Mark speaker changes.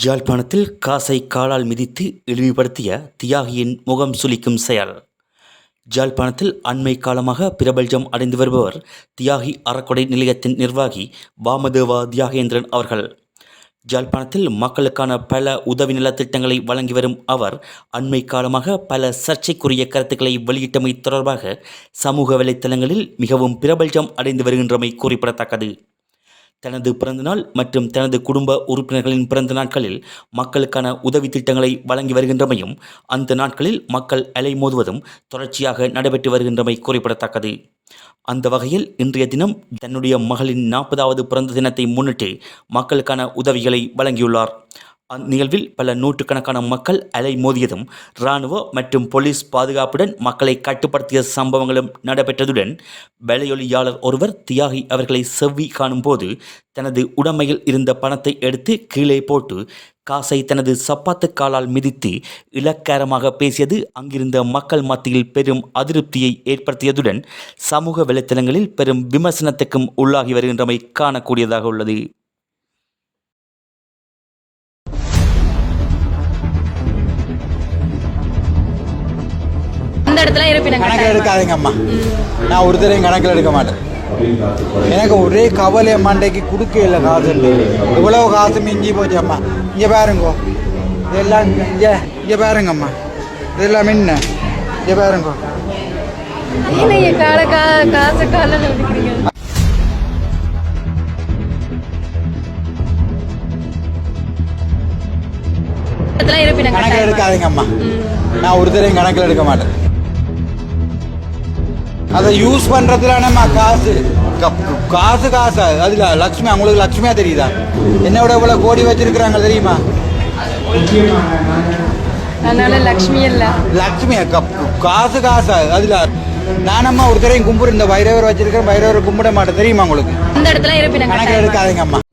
Speaker 1: யாழ்ப்பாணத்தில் காசை காலால் மிதித்து இழிவுபடுத்திய தியாகியின் முகம் சுளிக்கும் செயல். யாழ்ப்பாணத்தில் அண்மை காலமாக பிரபல்யம் அடைந்து வருபவர் தியாகி அறக்கொடை நிலையத்தின் நிர்வாகி வாமதேவா தியாகேந்திரன் அவர்கள். யாழ்ப்பாணத்தில் மக்களுக்கான பல உதவி நலத்திட்டங்களை வழங்கி வரும் அவர் அண்மை காலமாக பல சர்ச்சைக்குரிய கருத்துக்களை வெளியிட்டமை தொடர்பாக சமூக வலைத்தளங்களில் மிகவும் பிரபல்யம் அடைந்து வருகின்றமை குறிப்பிடத்தக்கது. தனது பிறந்தநாள் மற்றும் தனது குடும்ப உறுப்பினர்களின் பிறந்த நாட்களில் மக்களுக்கான உதவி திட்டங்களை வழங்கி வருகின்றமையும் அந்த நாட்களில் மக்கள் அலைமோதுவதும் தொடர்ச்சியாக நடைபெற்று வருகின்றமை குறிப்பிடத்தக்கது. அந்த வகையில் இன்றைய தினம் தன்னுடைய மகளின் 40வது பிறந்த தினத்தை முன்னிட்டு மக்களுக்கான உதவிகளை வழங்கியுள்ளார். அந்நிகழ்வில் பல நூற்றுக்கணக்கான மக்கள் அலைமோதியதும் இராணுவ மற்றும் போலீஸ் பாதுகாப்புடன் மக்களை கட்டுப்படுத்திய சம்பவங்களும் நடைபெற்றதுடன் வேலையொலியாளர் ஒருவர் தியாகி அவர்களை செவ்வி காணும் போது தனது உடைமையில் இருந்த பணத்தை எடுத்து கீழே போட்டு காசை தனது சப்பாத்து காலால் மிதித்து இலக்காரமாக பேசியது அங்கிருந்த மக்கள் மத்தியில் பெரும் அதிருப்தியை ஏற்படுத்தியதுடன் சமூக வலைத்தளங்களில் பெரும் விமர்சனத்துக்கும் உள்ளாகி வருகின்றமை காணக்கூடியதாக உள்ளது.
Speaker 2: கணக்கில் எடுக்காதீங்க அம்மா, நான் ஒருத்தரையும் கணக்கில் எடுக்க மாட்டேன். எனக்கு ஒரே கவலை மண்டைக்கு கொடுக்க இல்லை காசு. இவ்வளவு காசு மிஞ்சி போச்சு அம்மா. இங்கே பாருங்கோ, இதெல்லாம் இங்கே பாருங்கம்மா, இதெல்லாம் மின்ன இங்கே பாருங்கோ. கணக்கில் எடுக்காதீங்க அம்மா, நான் ஒருத்தரையும் கணக்கில் எடுக்க மாட்டேன். அதை யூஸ் பண்ணுறதுல நம்ம காசு காசு காசா அதில் லக்ஷ்மி, அவங்களுக்கு லக்ஷ்மியாக தெரியுதா? என்னோட இவ்வளோ கோடி வச்சிருக்கிறாங்க தெரியுமா?
Speaker 3: அதனால லக்ஷ்மி இல்லை,
Speaker 2: லக்ஷ்மி காசு காசா அதில் நானம்மா ஒருத்தரையும் கும்பிடு. இந்த வைரவர் வச்சிருக்கிறேன், வைரவர் கும்பிட மாட்டேன் தெரியுமா உங்களுக்கு?
Speaker 3: அந்த இடத்துல
Speaker 2: கணக்கில் எடுக்காதீங்க அம்மா.